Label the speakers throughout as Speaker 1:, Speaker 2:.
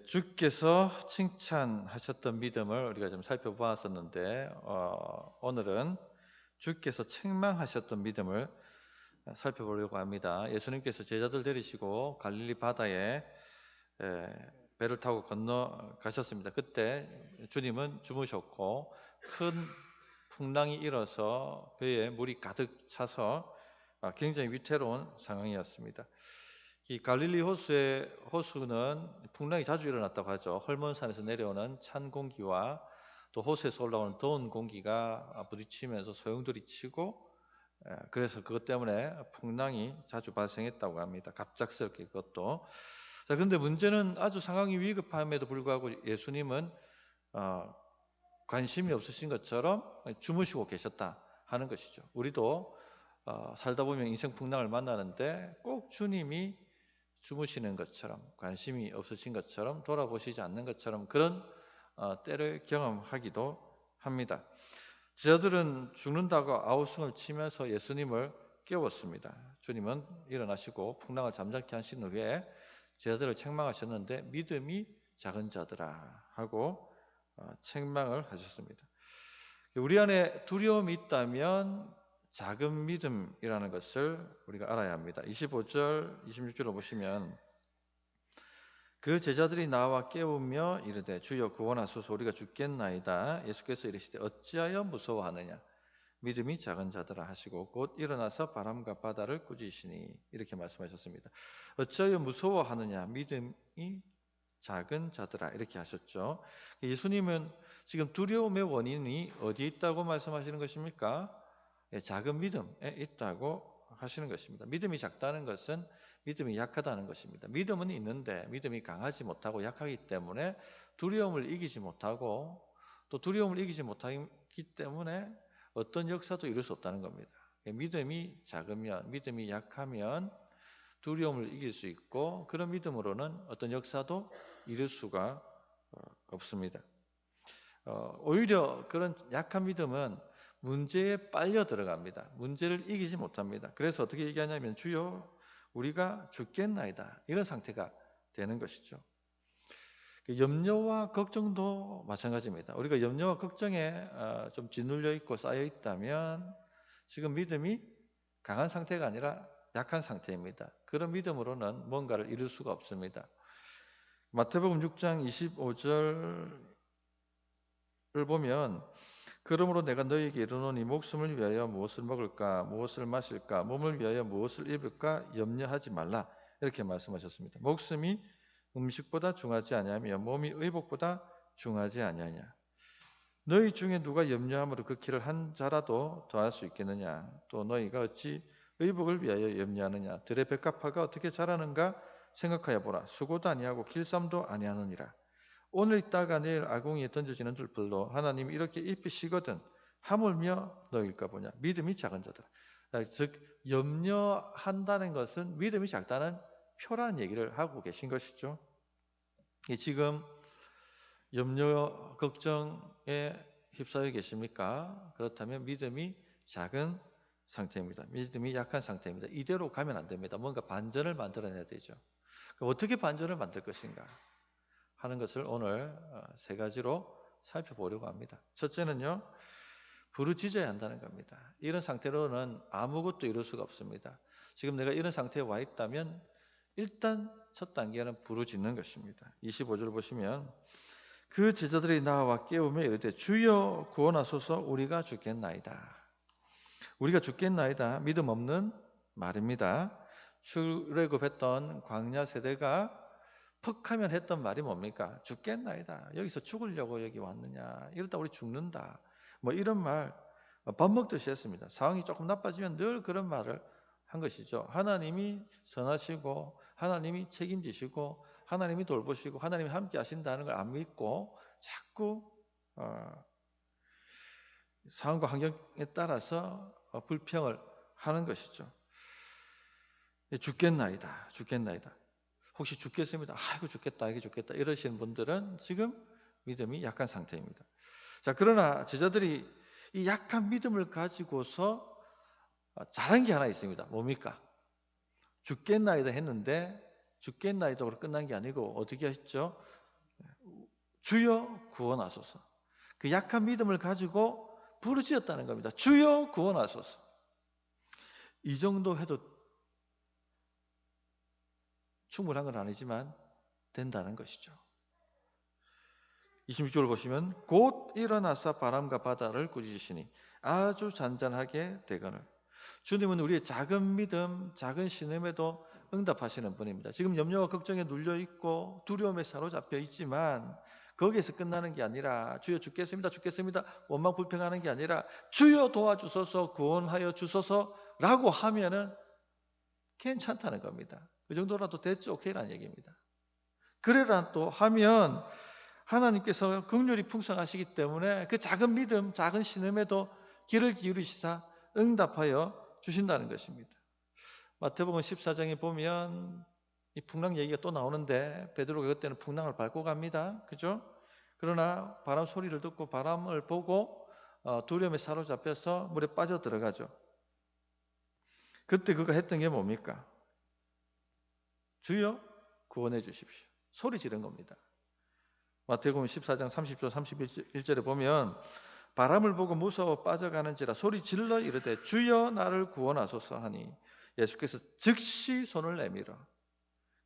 Speaker 1: 주께서 칭찬하셨던 믿음을 우리가 좀 살펴보았었는데 오늘은 주께서 책망하셨던 믿음을 살펴보려고 합니다. 예수님께서 제자들 데리시고 갈릴리 바다에 배를 타고 건너가셨습니다. 그때 주님은 주무셨고 큰 풍랑이 일어서 배에 물이 가득 차서 굉장히 위태로운 상황이었습니다. 이 갈릴리 호수는 풍랑이 자주 일어났다고 하죠. 헐몬산에서 내려오는 찬 공기와 또 호수에서 올라오는 더운 공기가 부딪히면서 소용돌이 치고 그래서 그것 때문에 풍랑이 자주 발생했다고 합니다. 갑작스럽게 그것도. 자, 그런데 문제는 아주 상황이 위급함에도 불구하고 예수님은 관심이 없으신 것처럼 주무시고 계셨다 하는 것이죠. 우리도 살다 보면 인생 풍랑을 만나는데 꼭 주님이 주무시는 것처럼 관심이 없으신 것처럼 돌아보시지 않는 것처럼 그런 때를 경험하기도 합니다. 제자들은 죽는다고 아우성을 치면서 예수님을 깨웠습니다. 주님은 일어나시고 풍랑을 잠잠케 하신 후에 제자들을 책망하셨는데 믿음이 작은 자들아 하고 책망을 하셨습니다. 우리 안에 두려움이 있다면 작은 믿음이라는 것을 우리가 알아야 합니다. 25절, 26절을 보시면 그 제자들이 나와 깨우며 이르되 주여 구원하소서 우리가 죽겠나이다. 예수께서 이르시되 어찌하여 무서워하느냐 믿음이 작은 자들아 하시고 곧 일어나서 바람과 바다를 꾸짖으시니 이렇게 말씀하셨습니다. 어찌하여 무서워하느냐 믿음이 작은 자들아 이렇게 하셨죠. 예수님은 지금 두려움의 원인이 어디에 있다고 말씀하시는 것입니까? 작은 믿음에 있다고 하시는 것입니다. 믿음이 작다는 것은 믿음이 약하다는 것입니다. 믿음은 있는데 믿음이 강하지 못하고 약하기 때문에 두려움을 이기지 못하고 또 두려움을 이기지 못하기 때문에 어떤 역사도 이룰 수 없다는 겁니다. 믿음이 작으면, 믿음이 약하면 두려움을 이길 수 있고 그런 믿음으로는 어떤 역사도 이룰 수가 없습니다. 오히려 그런 약한 믿음은 문제에 빨려 들어갑니다. 문제를 이기지 못합니다. 그래서 어떻게 얘기하냐면 주여 우리가 죽겠나이다 이런 상태가 되는 것이죠. 염려와 걱정도 마찬가지입니다. 우리가 염려와 걱정에 좀 짓눌려 있고 쌓여 있다면 지금 믿음이 강한 상태가 아니라 약한 상태입니다. 그런 믿음으로는 뭔가를 이룰 수가 없습니다. 마태복음 6장 25절을 보면 그러므로 내가 너희에게 이르노니 목숨을 위하여 무엇을 먹을까 무엇을 마실까 몸을 위하여 무엇을 입을까 염려하지 말라 이렇게 말씀하셨습니다. 목숨이 음식보다 중하지 아니하며 몸이 의복보다 중하지 아니하냐. 너희 중에 누가 염려함으로 그 길을 한 자라도 더할 수 있겠느냐. 또 너희가 어찌 의복을 위하여 염려하느냐. 들의 백합화가 어떻게 자라는가 생각하여 보라. 수고도 아니하고 길쌈도 아니하느니라. 오늘 있다가 내일 아궁이에 던져지는 줄 불로 하나님 이렇게 입히시거든 하물며 너희일까 보냐. 믿음이 작은 자들. 즉 염려한다는 것은 믿음이 작다는 표라는 얘기를 하고 계신 것이죠. 지금 염려, 걱정에 휩싸여 계십니까? 그렇다면 믿음이 작은 상태입니다. 믿음이 약한 상태입니다. 이대로 가면 안 됩니다. 뭔가 반전을 만들어내야 되죠. 어떻게 반전을 만들 것인가 하는 것을 오늘 세 가지로 살펴보려고 합니다. 첫째는요, 부르짖어야 한다는 겁니다. 이런 상태로는 아무것도 이룰 수가 없습니다. 지금 내가 이런 상태에 와 있다면 일단 첫 단계는 부르짖는 것입니다. 25절 보시면 그 제자들이 나와 깨우며 이르되 주여 구원하소서 우리가 죽겠나이다. 우리가 죽겠나이다. 믿음 없는 말입니다. 출애굽했던 광야 세대가 퍽 하면 했던 말이 뭡니까? 죽겠나이다. 여기서 죽으려고 여기 왔느냐. 이러다 우리 죽는다. 뭐 이런 말 밥 먹듯이 했습니다. 상황이 조금 나빠지면 늘 그런 말을 한 것이죠. 하나님이 선하시고 하나님이 책임지시고 하나님이 돌보시고 하나님이 함께 하신다는 걸 안 믿고 자꾸 상황과 환경에 따라서 불평을 하는 것이죠. 죽겠나이다. 죽겠나이다. 혹시 죽겠습니다. 아이고 죽겠다. 이게 죽겠다. 이러시는 분들은 지금 믿음이 약한 상태입니다. 자, 그러나 제자들이 이 약한 믿음을 가지고서 잘한 게 하나 있습니다. 뭡니까? 죽겠나이다 했는데 죽겠나이다로 끝난 게 아니고 어떻게 했죠? 주여 구원하소서. 그 약한 믿음을 가지고 부르짖었다는 겁니다. 주여 구원하소서. 이 정도 해도 충분한 건 아니지만 된다는 것이죠. 26절을 보시면 곧 일어나서 바람과 바다를 꾸짖으시니 아주 잔잔하게 되거늘. 주님은 우리의 작은 믿음, 작은 신음에도 응답하시는 분입니다. 지금 염려와 걱정에 눌려 있고 두려움에 사로잡혀 있지만 거기에서 끝나는 게 아니라 주여 죽겠습니다, 죽겠습니다 원망 불평하는 게 아니라 주여 도와주소서, 구원하여 주소서라고 하면은 괜찮다는 겁니다. 그 정도라도 됐죠, 오케이라는 얘기입니다. 그래라도 하면 하나님께서 긍휼이 풍성하시기 때문에 그 작은 믿음, 작은 신음에도 귀를 기울이시사 응답하여 주신다는 것입니다. 마태복음 14장에 보면 이 풍랑 얘기가 또 나오는데 베드로가 그때는 풍랑을 밟고 갑니다. 그죠? 그러나 바람 소리를 듣고 바람을 보고 두려움에 사로잡혀서 물에 빠져 들어가죠. 그때 그가 했던 게 뭡니까? 주여 구원해 주십시오. 소리 지른 겁니다. 마태복음 14장 30절 31절에 보면 바람을 보고 무서워 빠져가는지라 소리 질러 이르되 주여 나를 구원하소서 하니 예수께서 즉시 손을 내밀어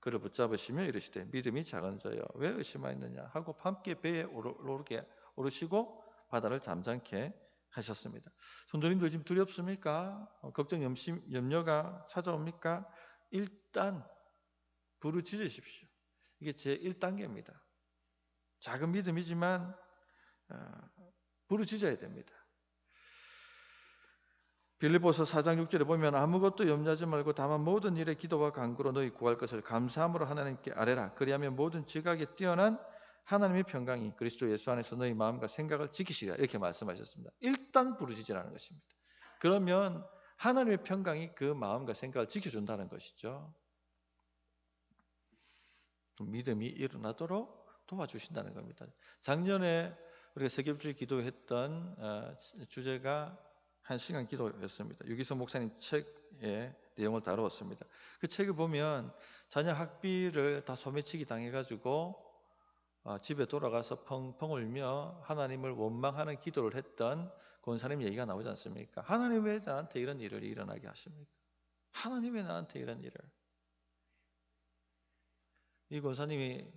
Speaker 1: 그를 붙잡으시며 이르시되 믿음이 작은 자여 왜 의심하였느냐 하고 함께 배에 오르시고 바다를 잠잠케 하셨습니다. 성도님들 지금 두렵습니까? 걱정, 염려가 찾아옵니까? 일단 부르짖으십시오. 이게 제 1단계입니다. 작은 믿음이지만 부르짖어야 됩니다. 빌립보서 4장 6절에 보면 아무것도 염려하지 말고 다만 모든 일에 기도와 간구로 너희 구할 것을 감사함으로 하나님께 아뢰라. 그리하면 모든 지각에 뛰어난 하나님의 평강이 그리스도 예수 안에서 너희 마음과 생각을 지키시리라. 이렇게 말씀하셨습니다. 일단 부르짖으라는 것입니다. 그러면 하나님의 평강이 그 마음과 생각을 지켜준다는 것이죠. 믿음이 일어나도록 도와주신다는 겁니다. 작년에 우리가 세계주의 기도했던 주제가 1시간 기도였습니다. 유기성 목사님 책의 내용을 다루었습니다. 그 책을 보면 자녀 학비를 다 소매치기 당해가지고 집에 돌아가서 펑펑 울며 하나님을 원망하는 기도를 했던 권사님 얘기가 나오지 않습니까? 하나님 왜 나한테 이런 일을 일어나게 하십니까? 하나님 왜 나한테 이런 일을? 이 권사님이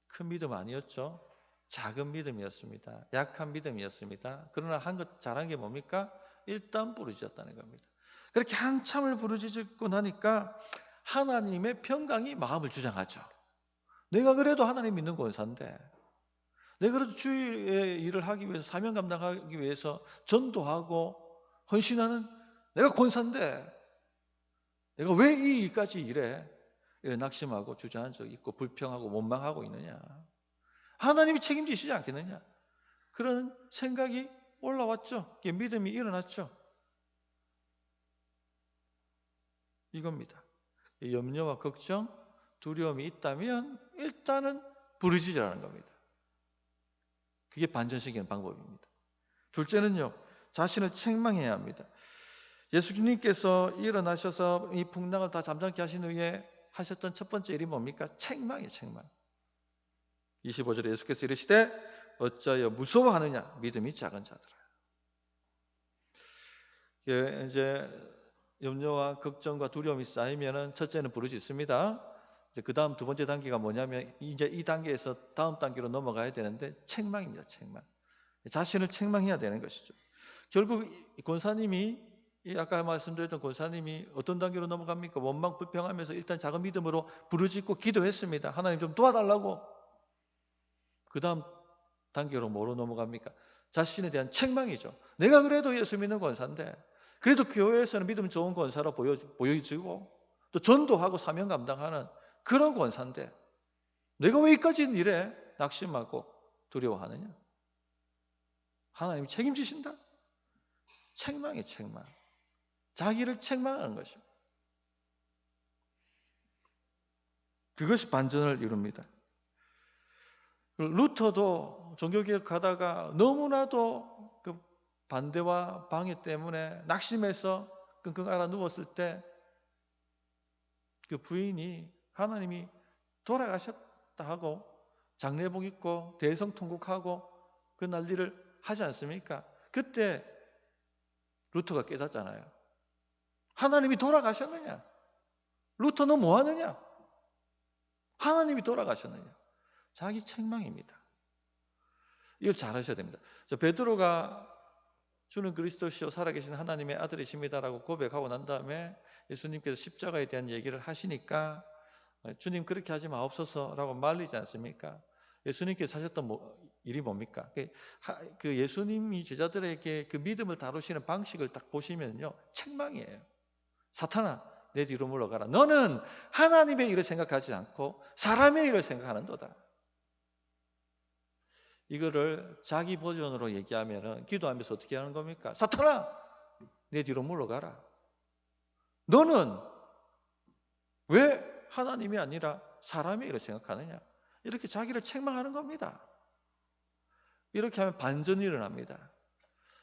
Speaker 1: 큰 믿음 아니었죠? 작은 믿음이었습니다. 약한 믿음이었습니다. 그러나 한 것 잘한 게 뭡니까? 일단 부르짖었다는 겁니다. 그렇게 한참을 부르짖고 나니까 하나님의 평강이 마음을 주장하죠. 내가 그래도 하나님 믿는 권사인데, 내가 그래도 주의 일을 하기 위해서, 사명 감당하기 위해서 전도하고 헌신하는 내가 권사인데 내가 왜 이 일까지 이래 낙심하고 주저한 적 있고 불평하고 원망하고 있느냐? 하나님이 책임지시지 않겠느냐? 그런 생각이 올라왔죠. 믿음이 일어났죠. 이겁니다. 염려와 걱정, 두려움이 있다면 일단은 부르짖으라는 겁니다. 그게 반전시키는 방법입니다. 둘째는요, 자신을 책망해야 합니다. 예수님께서 일어나셔서 이 풍랑을 다 잠잠케 하신 후에 하셨던 첫 번째 일이 뭡니까? 책망이에요, 책망. 25절에 예수께서 이르시되 어찌하여 무서워하느냐 믿음이 작은 자들아. 이제 염려와 걱정과 두려움이 쌓이면은 첫째는 부르짖습니다. 이제 그 다음 두 번째 단계가 뭐냐면 이제 이 단계에서 다음 단계로 넘어가야 되는데 책망입니다. 책망. 자신을 책망해야 되는 것이죠. 결국 권사님이 아까 말씀드렸던 권사님이 어떤 단계로 넘어갑니까? 원망 불평하면서 일단 작은 믿음으로 부르짖고 기도했습니다. 하나님 좀 도와달라고. 그 다음 단계로 뭐로 넘어갑니까? 자신에 대한 책망이죠. 내가 그래도 예수 믿는 권사인데 그래도 교회에서는 믿음 좋은 권사로 보여지고 또 전도하고 사명 감당하는 그런 권사인데 내가 왜 이까지 이래 낙심하고 두려워하느냐? 하나님이 책임지신다? 책망이에요, 책망. 자기를 책망하는 것입니다. 그것이 반전을 이룹니다. 루터도 종교개혁하다가 너무나도 그 반대와 방해 때문에 낙심해서 끙끙 앓아 누웠을 때 그 부인이 하나님이 돌아가셨다 하고 장례복 입고 대성통곡하고 그 난리를 하지 않습니까? 그때 루터가 깨닫잖아요. 하나님이 돌아가셨느냐? 루터 너 뭐 하느냐? 하나님이 돌아가셨느냐? 자기 책망입니다. 이걸 잘 하셔야 됩니다. 베드로가 주는 그리스도시요 살아계신 하나님의 아들이십니다라고 고백하고 난 다음에 예수님께서 십자가에 대한 얘기를 하시니까 주님 그렇게 하지 마옵소서라고 말리지 않습니까? 예수님께서 하셨던 일이 뭡니까? 그 예수님이 제자들에게 그 믿음을 다루시는 방식을 딱 보시면요, 책망이에요. 사탄아, 내 뒤로 물러가라. 너는 하나님의 일을 생각하지 않고 사람의 일을 생각하는도다. 이거를 자기 버전으로 얘기하면은 기도하면서 어떻게 하는 겁니까? 사탄아, 내 뒤로 물러가라. 너는 왜 하나님이 아니라 사람의 일을 생각하느냐? 이렇게 자기를 책망하는 겁니다. 이렇게 하면 반전이 일어납니다.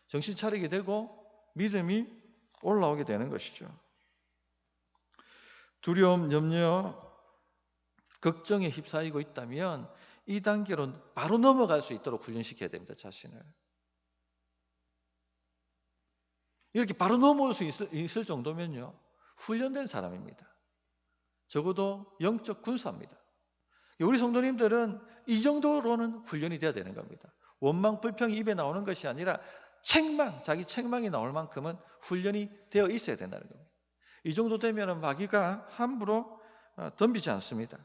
Speaker 1: 정신 차리게 되고 믿음이 올라오게 되는 것이죠. 두려움, 염려, 걱정에 휩싸이고 있다면 이 단계로 바로 넘어갈 수 있도록 훈련시켜야 됩니다. 자신을. 이렇게 바로 넘어올 수 있을 정도면요, 훈련된 사람입니다. 적어도 영적 군사입니다. 우리 성도님들은 이 정도로는 훈련이 돼야 되는 겁니다. 원망, 불평이 입에 나오는 것이 아니라 책망, 자기 책망이 나올 만큼은 훈련이 되어 있어야 된다는 겁니다. 이 정도 되면 마귀가 함부로 덤비지 않습니다.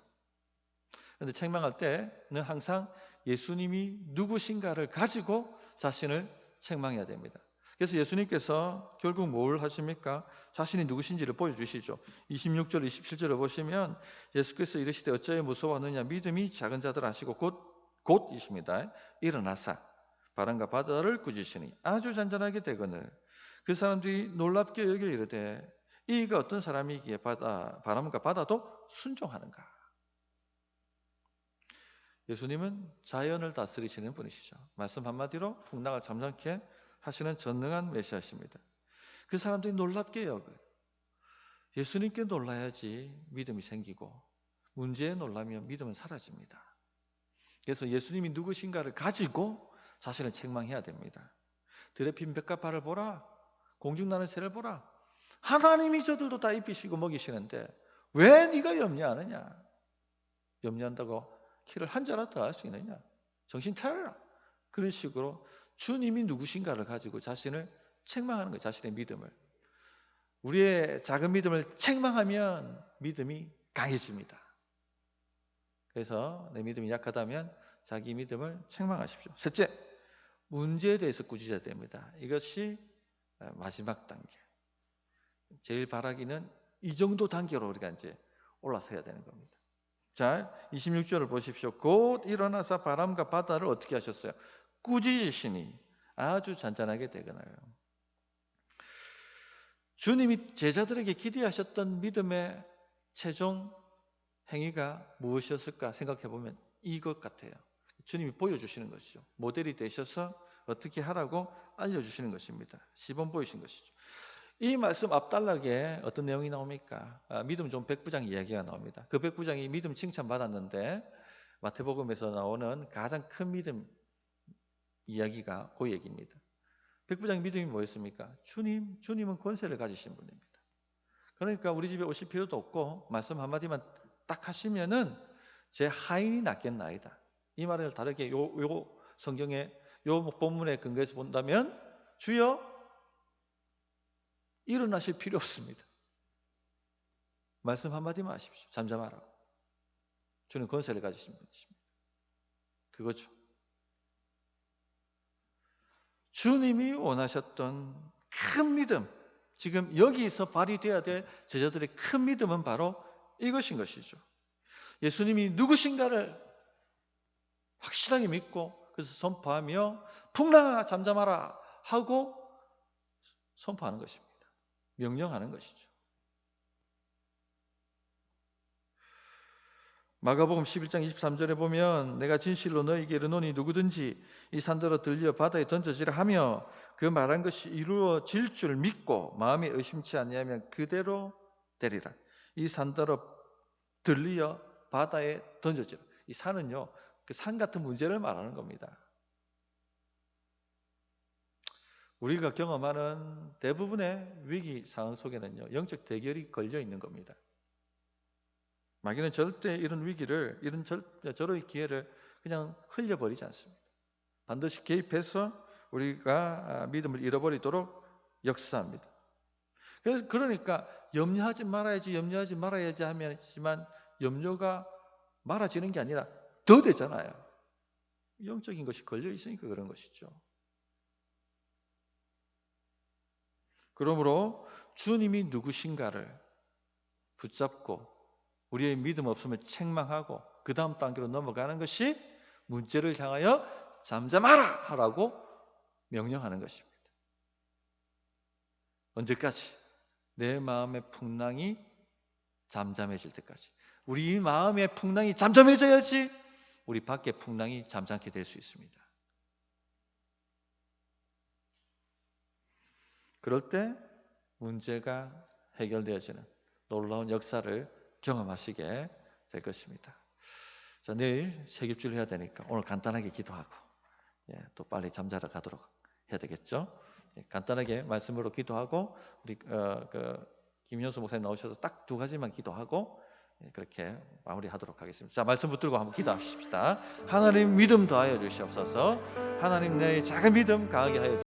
Speaker 1: 그런데 책망할 때는 항상 예수님이 누구신가를 가지고 자신을 책망해야 됩니다. 그래서 예수님께서 결국 뭘 하십니까? 자신이 누구신지를 보여주시죠. 26절, 27절을 보시면 예수께서 이르시되 어찌하여 무서워하느냐? 믿음이 작은 자들 하시고 곧이십니다. 일어나사 바람과 바다를 꾸짖으시니 아주 잔잔하게 되거늘 그 사람들이 놀랍게 여겨 이르되 이가 어떤 사람이기에 바람과 바다도 순종하는가? 예수님은 자연을 다스리시는 분이시죠. 말씀 한마디로 풍랑을 잠잠케 하시는 전능한 메시아십니다. 그 사람들이 놀랍게 여겨요. 예수님께 놀라야지 믿음이 생기고 문제에 놀라면 믿음은 사라집니다. 그래서 예수님이 누구신가를 가지고 자신을 책망해야 됩니다. 들에 핀 벽가파를 보라, 공중나는 새를 보라. 하나님이 저들도 다 입히시고 먹이시는데 왜 네가 염려하느냐? 염려한다고 키를 한 자라 더 할 수 있느냐? 정신 차려라. 그런 식으로 주님이 누구신가를 가지고 자신을 책망하는 거예요. 자신의 믿음을. 우리의 작은 믿음을 책망하면 믿음이 강해집니다. 그래서 내 믿음이 약하다면 자기 믿음을 책망하십시오. 셋째, 문제에 대해서 꾸짖어야 됩니다. 이것이 마지막 단계. 제일 바라기는 이 정도 단계로 우리가 이제 올라서야 되는 겁니다. 자, 26절을 보십시오. 곧 일어나서 바람과 바다를 어떻게 하셨어요? 꾸짖으시니 아주 잔잔하게 되거나요. 주님이 제자들에게 기대하셨던 믿음의 최종 행위가 무엇이었을까 생각해 보면 이것 같아요. 주님이 보여주시는 것이죠. 모델이 되셔서 어떻게 하라고 알려주시는 것입니다. 시범 보이신 것이죠. 이 말씀 앞단락에 어떤 내용이 나옵니까? 믿음 좋은 백부장 이야기가 나옵니다. 그 백부장이 믿음 칭찬받았는데 마태복음에서 나오는 가장 큰 믿음 이야기가 그 얘기입니다. 백부장의 믿음이 뭐였습니까? 주님은 권세를 가지신 분입니다. 그러니까 우리 집에 오실 필요도 없고 말씀 한마디만 딱 하시면은 제 하인이 낫겠나이다. 이 말을 다르게 요 성경의 요 본문의 근거에서 본다면 주여 일어나실 필요 없습니다. 말씀 한마디만 하십시오. 잠잠하라고. 주는 권세를 가지신 분이십니다. 그거죠. 주님이 원하셨던 큰 믿음, 지금 여기서 발휘되어야 될 제자들의 큰 믿음은 바로 이것인 것이죠. 예수님이 누구신가를 확실하게 믿고 그래서 선포하며 풍랑아 잠잠하라 하고 선포하는 것입니다. 명령하는 것이죠. 마가복음 11장 23절에 보면 내가 진실로 너희에게 이르노니 누구든지 이 산더러 들려 바다에 던져지라 하며 그 말한 것이 이루어질 줄 믿고 마음에 의심치 아니하면 그대로 되리라. 이 산더러 들리어 바다에 던져지라. 이 산은요, 그 산 같은 문제를 말하는 겁니다. 우리가 경험하는 대부분의 위기 상황 속에는요, 영적 대결이 걸려 있는 겁니다. 마귀는 절대 이런 위기를, 이런 저로의 기회를 그냥 흘려버리지 않습니다. 반드시 개입해서 우리가 믿음을 잃어버리도록 역사합니다. 그러니까 염려하지 말아야지 하지만 염려가 말아지는 게 아니라 더 되잖아요. 영적인 것이 걸려 있으니까 그런 것이죠. 그러므로 주님이 누구신가를 붙잡고 우리의 믿음 없음을 책망하고 그 다음 단계로 넘어가는 것이 문제를 향하여 잠잠하라 하라고 명령하는 것입니다. 언제까지? 내 마음의 풍랑이 잠잠해질 때까지. 우리 마음의 풍랑이 잠잠해져야지 우리 밖의 풍랑이 잠잠게 될 수 있습니다. 그럴 때 문제가 해결되어지는 놀라운 역사를 경험하시게 될 것입니다. 자, 내일 세깁주를 해야 되니까 오늘 간단하게 기도하고 또 빨리 잠자러 가도록 해야 되겠죠. 간단하게 말씀으로 기도하고 우리 김현수 목사님 나오셔서 딱 두 가지만 기도하고 그렇게 마무리하도록 하겠습니다. 자, 말씀 붙들고 한번 기도하십시다. 하나님 믿음 더하여 주시옵소서. 하나님 내 작은 믿음 강하게 하여